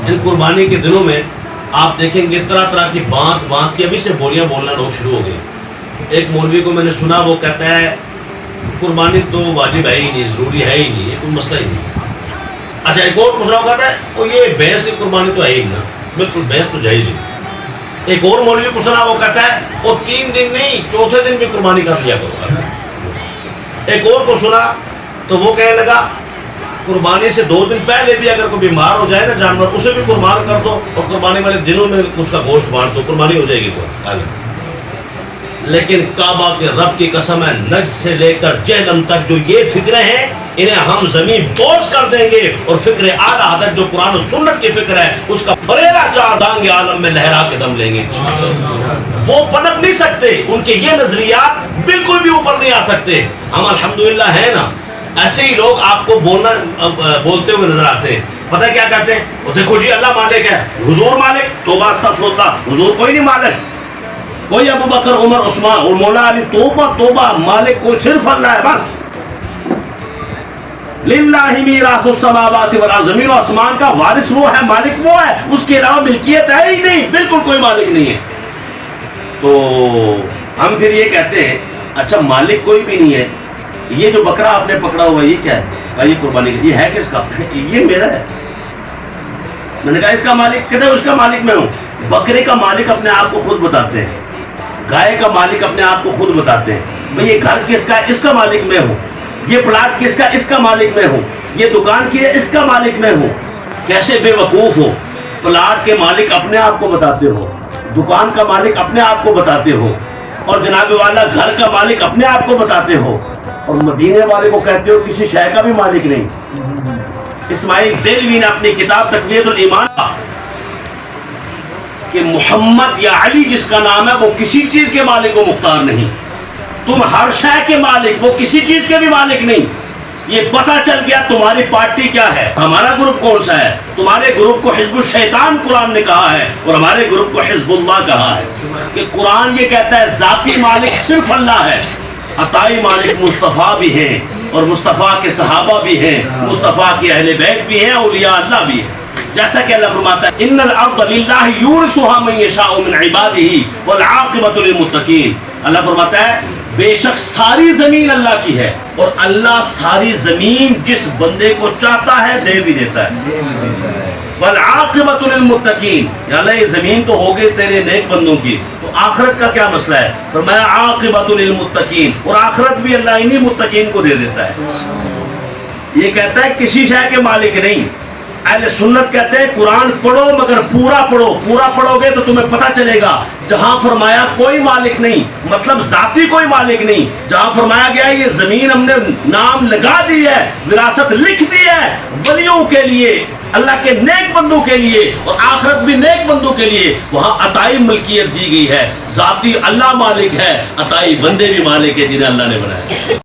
ان قربانی کے دنوں میں آپ دیکھیں گے طرح طرح کی بات کی ابھی سے بولیاں بولنا لوگ شروع ہو گئے۔ ایک مولوی کو میں نے سنا، وہ کہتا ہے قربانی تو واجب ہے ہی نہیں، ضروری ہے ہی نہیں، یہ کوئی مسئلہ ہی نہیں۔ اچھا ایک اور دوسرا کہتا ہے وہ یہ بھینس کی قربانی تو ہے ہی نا، بالکل بھینس تو جائز ہی۔ ایک اور مولوی کو سنا، وہ کہتا ہے وہ 3 دن نہیں 4تھے دن بھی قربانی کر لیا کرو۔ ایک اور کو سنا تو وہ کہنے لگا قربانی سے 2 دن پہلے بھی اگر کوئی بیمار ہو جائے نا جانور، اسے بھی قربان کر دو اور قربانی والے دنوں میں اس کا گوشت بانٹ دو، قربانی ہو جائے گی تو آگے۔ لیکن کعبہ کے رب کی قسم ہے، نجد سے لے کر جہنم تک جو یہ فکریں ہیں انہیں ہم زمین بوس کر دیں گے، اور فکر اعلیٰ حضرت جو قرآن و سنت کی فکر ہے اس کا فریرہ چاہ دانگے عالم میں لہرا کے دم لیں گے۔ وہ پنپ نہیں سکتے، ان کے یہ نظریات بالکل بھی اوپر نہیں آ سکتے۔ ہم الحمدللہ ہیں نا، ایسے ہی لوگ آپ کو بولتے ہوئے نظر آتے ہیں۔ پتہ کیا کہتے ہیں؟ وہ دیکھو جی اللہ مالک ہے، حضور مالک، توبہ استغفر اللہ، حضور کوئی نہیں مالک، کوئی ابو بکر عمر عثمان اور مولا علی، توبہ توبہ، مالک کوئی صرف اللہ ہے بس۔ للہ میراث السماوات والارض، زمین و آسمان کا وارث وہ ہے، مالک وہ ہے، اس کے علاوہ ملکیت ہے ہی نہیں، بالکل کوئی مالک نہیں ہے۔ تو ہم پھر یہ کہتے ہیں اچھا مالک کوئی بھی نہیں ہے، یہ جو بکرا آپ نے پکڑا ہوا یہ کیا ہے؟ یہ قربانی یہ ہے کس کا؟ یہ میرا ہے۔ میں نے کہا اس کا مالک؟ کہتے ہیں اس کا مالک میں ہوں۔ بکرے کا مالک اپنے آپ کو خود بتاتے ہیں، گائے کا مالک اپنے آپ کو خود بتاتے ہیں۔ بھئی یہ گھر کس کا؟ اس کا مالک میں ہوں۔ یہ پلاٹ کس کا؟ اس کا مالک میں ہوں۔ یہ دکان کی ہے، اس کا مالک میں ہوں۔ کیسے بے وقوف ہو، پلاٹ کے مالک اپنے آپ کو بتاتے ہو، دکان کا مالک اپنے آپ کو بتاتے ہو، اور جناب والا گھر کا مالک اپنے آپ کو بتاتے ہو، اور مدینے والے کو کہتے ہو کسی شے کا بھی مالک نہیں۔ اسماعیل دہلوی نے اپنی کتاب تقویت الایمان کہ محمد یا علی جس کا نام ہے وہ کسی چیز کے مالک و مختار نہیں، تم ہر شے کے مالک، وہ کسی چیز کے بھی مالک نہیں۔ یہ پتہ چل گیا تمہاری پارٹی کیا ہے، ہمارا گروپ کون سا ہے۔ تمہارے گروپ کو حزب الشیطان قرآن نے کہا ہے، اور ہمارے گروپ کو حزب اللہ کہا ہے۔ کہ قرآن یہ کہتا ہے ذاتی مالک صرف اللہ ہے، عطائی مالک مصطفیٰ بھی ہیں، اور مصطفیٰ کے صحابہ بھی ہیں، مصطفیٰ کے اہل بیت بھی ہیں، اولیاء اللہ بھی ہیں۔ جیسا کہ اللہ فرماتا ہے ان الارض للہ یورثها من یشاء من عباده والعاقبۃ للمتقین۔ اللہ فرماتا ہے بے شک ساری زمین اللہ کی ہے، اور اللہ ساری زمین جس بندے کو چاہتا ہے دے بھی دیتا ہے۔ والعاقبۃ للمتقین، یا اللہ یہ زمین تو ہوگی تیرے نیک بندوں کی، تو آخرت کا کیا مسئلہ ہے؟ فرمایا عاقبۃ للمتقین، اور آخرت بھی اللہ انہی متقین کو دے دیتا ہے۔ یہ کہتا ہے کسی شے کے مالک نہیں۔ اہل سنت کہتے ہیں قرآن پڑھو مگر پورا پڑھو، پورا پڑھو گے تو تمہیں پتہ چلے گا جہاں فرمایا کوئی مالک نہیں، مطلب ذاتی کوئی مالک نہیں، جہاں فرمایا گیا ہے یہ زمین ہم نے نام لگا دی ہے، وراثت لکھ دی ہے ولیوں کے لیے، اللہ کے نیک بندوں کے لیے، اور آخرت بھی نیک بندوں کے لیے، وہاں عطائی ملکیت دی گئی ہے۔ ذاتی اللہ مالک ہے، عطائی بندے بھی مالک ہے جنہیں اللہ نے بنایا۔